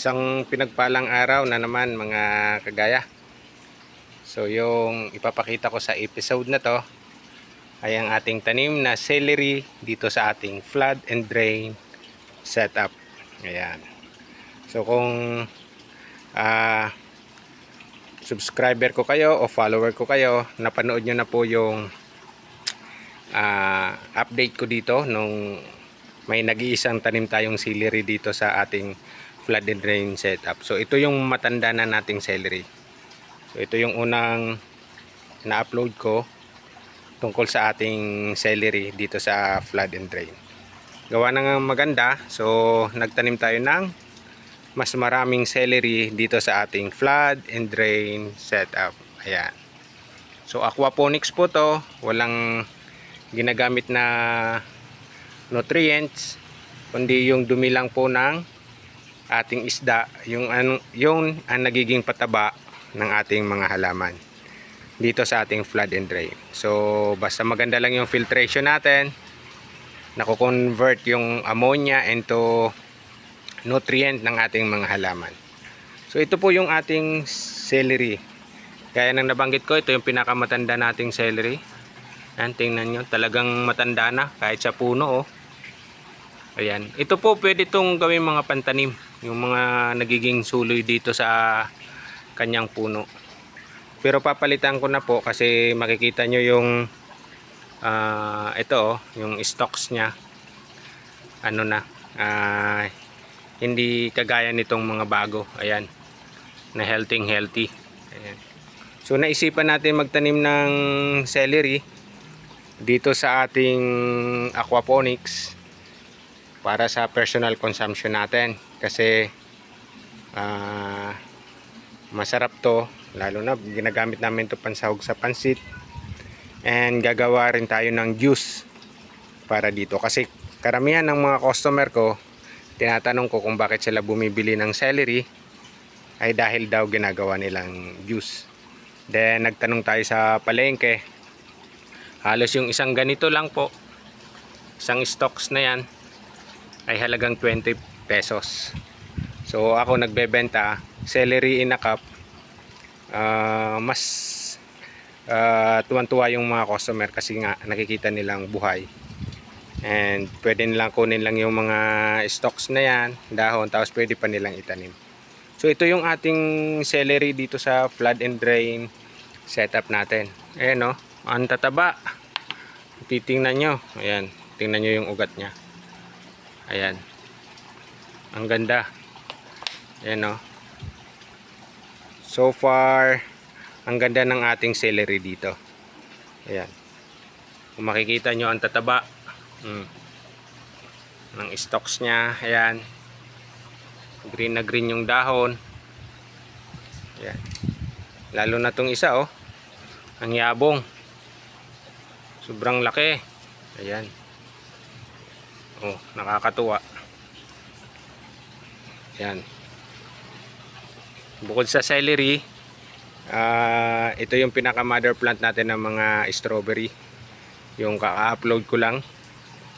Isang pinagpalang araw na naman mga kagaya. So yung ipapakita ko sa episode na to ay ang ating tanim na celery dito sa ating flood and drain setup. Ayan. So kung subscriber ko kayo o follower ko kayo, napanood nyo na po yung update ko dito nung may nag-iisang tanim tayong celery dito sa ating flood and drain setup. So ito yung matanda na nating celery. So ito yung unang na-upload ko tungkol sa ating celery dito sa flood and drain. Gawa ng maganda, so nagtanim tayo ng mas maraming celery dito sa ating flood and drain setup. Ayan. So aquaponics po to, walang ginagamit na nutrients, kundi yung dumi lang po ng ating isda, yung ang nagiging pataba ng ating mga halaman dito sa ating flood and drain. So basta maganda lang yung filtration natin, nako-convert yung ammonia into nutrient ng ating mga halaman. So ito po yung ating celery. Kaya nang nabanggit ko, ito yung pinakamatanda nating celery. Ayan, tingnan nyo, talagang matanda na kahit sa puno. Ayan, ito po pwede itong gawing mga pantanim, yung mga nagiging suloy dito sa kanyang puno. Pero papalitan ko na po kasi makikita nyo yung yung stalks nya hindi kagaya nitong mga bago. Ayan, na healthy. Ayan. So naisipan natin magtanim ng celery dito sa ating aquaponics para sa personal consumption natin kasi masarap to, lalo na ginagamit namin to pansahog sa pansit, and gagawa rin tayo ng juice para dito kasi karamihan ng mga customer ko tinatanong ko kung bakit sila bumibili ng celery ay dahil daw ginagawa nilang juice. Then nagtanong tayo sa palengke, halos yung isang ganito lang po, isang stocks na yan ay halagang 20 pesos. So ako nagbebenta celery in a cup, mas tuwan-tuwa yung mga customer kasi nga nakikita nilang buhay, and pwede nilang kunin lang yung mga stocks na yan, dahon, tapos pwede pa nilang itanim. So ito yung ating celery dito sa flood and drain setup natin. Ayan, ang tataba. Titingnan nyo, ayan, tingnan nyo yung ugat nya. Ayan, ang ganda. Ayan, so far ang ganda ng ating celery dito. Ayan, kung makikita nyo ang tataba ng stalks nya. Ayan, green na green yung dahon. Ayan, lalo na tong isa, ang yabong, sobrang laki. Ayan, nakakatuwa. Ayan, bukod sa celery, ito yung pinaka mother plant natin ng mga strawberry, yung kaka-upload ko lang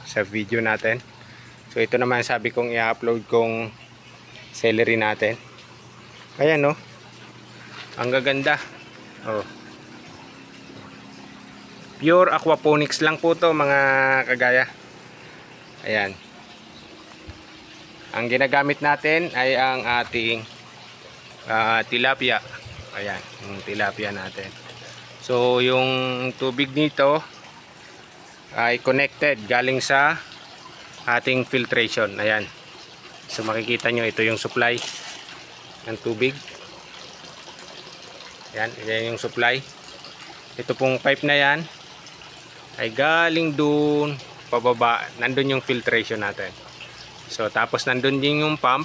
sa video natin. So ito naman sabi kong i-upload kong celery natin. Ayan, ang gaganda. Pure aquaponics lang po to mga kagaya. Ayan, ang ginagamit natin ay ang ating tilapia. Ayan, yung tilapia natin. So yung tubig nito ay connected galing sa ating filtration. Ayan, so makikita nyo, ito yung supply ng tubig. Ayan, yan yung supply. Ito pong pipe na yan ay galing dun pababa, nandun yung filtration natin. So tapos nandun din yung pump,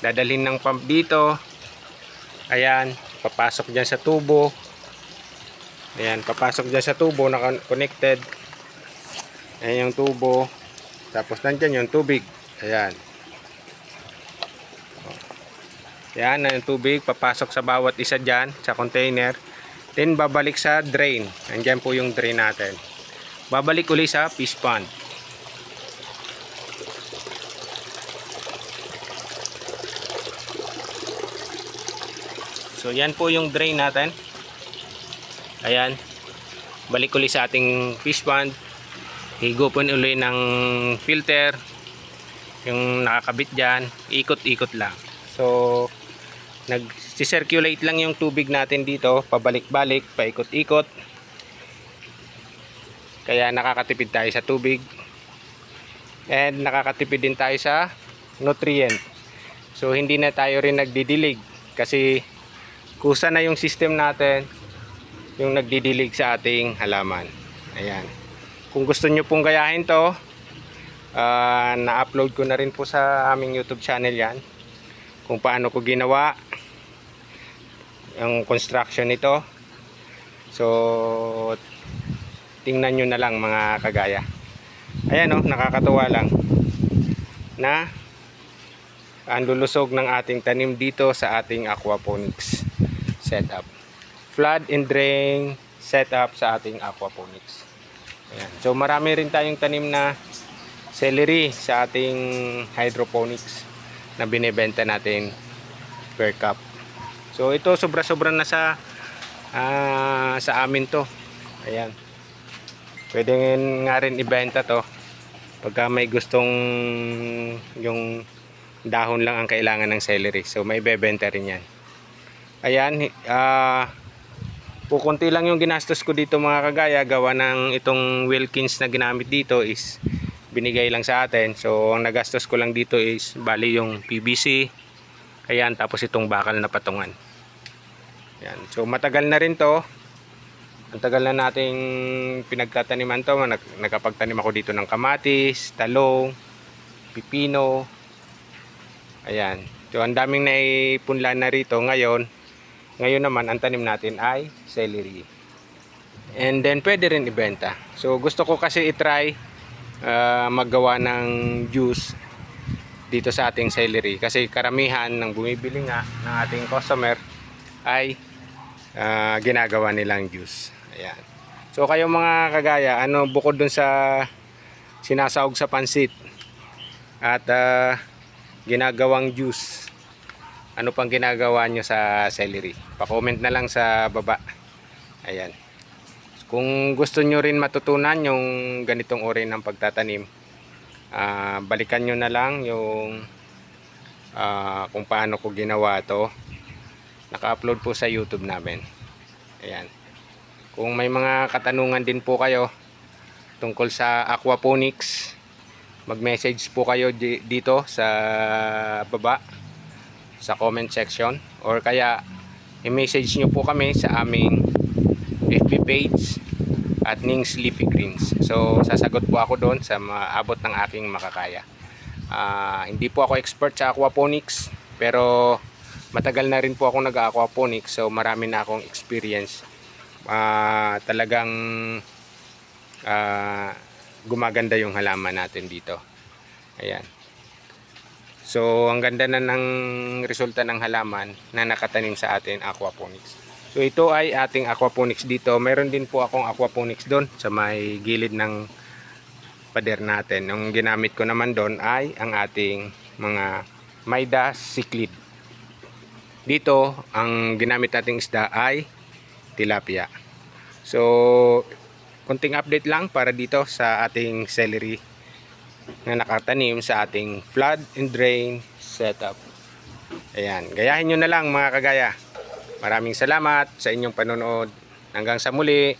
dadalhin ng pump dito. Ayan, papasok dyan sa tubo. Ayan, papasok dyan sa tubo na connected. Ayan yung tubo, tapos nandyan yung tubig. Ayan, yan ang tubig, papasok sa bawat isa dyan sa container, then babalik sa drain. Andyan po yung drain natin, babalik uli sa fish pond. So yan po yung drain natin. Ayan. Balik ulit sa ating fish pond. Higupin ulit ng filter. Yung nakakabit dyan. Ikot-ikot lang. So nag-circulate lang yung tubig natin dito. Pabalik-balik, paikot-ikot. Kaya nakakatipid tayo sa tubig. And nakakatipid din tayo sa nutrient. So hindi na tayo rin nagdidilig. Kasi kusa na yung system natin yung nagdidilig sa ating halaman. Ayan. Kung gusto nyo pong gayahin to, na-upload ko na rin po sa aming YouTube channel yan. Kung paano ko ginawa yung construction nito. So tingnan nyo na lang mga kagaya. Ayan, nakakatuwa lang na ang lulusog ng ating tanim dito sa ating aquaponics setup. Flood and drain setup sa ating aquaponics. Ayan. So marami rin tayong tanim na celery sa ating hydroponics na binebenta natin per cup. So ito sobra-sobra na sa amin to. Ayan. Pwede nga rin ibenta to pagka may gustong yung dahon lang ang kailangan ng celery. So may bebenta rin yan. Ayan, pukunti lang yung ginastos ko dito mga kagaya. Gawa ng itong Wilkins na ginamit dito is binigay lang sa atin. So ang nagastos ko lang dito is bali yung PVC. Ayan, tapos itong bakal na patungan. Ayan, so matagal na rin to. Ang tagal na nating pinagtataniman to. Nakapagtanim ako dito ng kamatis, talong, pipino. Ayan. So ang daming naipunlan na rito ngayon. Ngayon naman ang tanim natin ay celery. And then pwede rin ibenta. So gusto ko kasi i-try maggawa ng juice dito sa ating celery. Kasi karamihan ng bumibili nga ng ating customer ay ginagawa nilang juice. Ayan. So kayo mga kagaya, bukod dun sa sinasahog sa pansit at ginagawang juice, ano pang ginagawa nyo sa celery? Pa-comment na lang sa baba. Ayan. Kung gusto nyo rin matutunan yung ganitong uri ng pagtatanim, balikan nyo na lang yung kung paano ko ginawa to. Naka-upload po sa YouTube namin. Ayan. Kung may mga katanungan din po kayo tungkol sa aquaponics, mag-message po kayo dito sa baba sa comment section, or kaya i-message nyo po kami sa aming FB page at Ning's Leafy Greens. So sasagot po ako doon sa maabot ng aking makakaya. Hindi po ako expert sa aquaponics, pero matagal na rin po ako nag-aquaponics, so marami na akong experience. Talagang gumaganda yung halaman natin dito. Ayan. So ang ganda na ng resulta ng halaman na nakatanim sa atin aquaponics. So ito ay ating aquaponics dito. Meron din po akong aquaponics doon sa may gilid ng pader natin. Ang ginamit ko naman doon ay ang ating mga Midas cichlid. Dito ang ginamit nating isda ay tilapia. So konting update lang para dito sa ating celery na nakatanim sa ating flood and drain setup. Ayan, gayahin nyo na lang mga kagaya. Maraming salamat sa inyong panonood. Hanggang sa muli.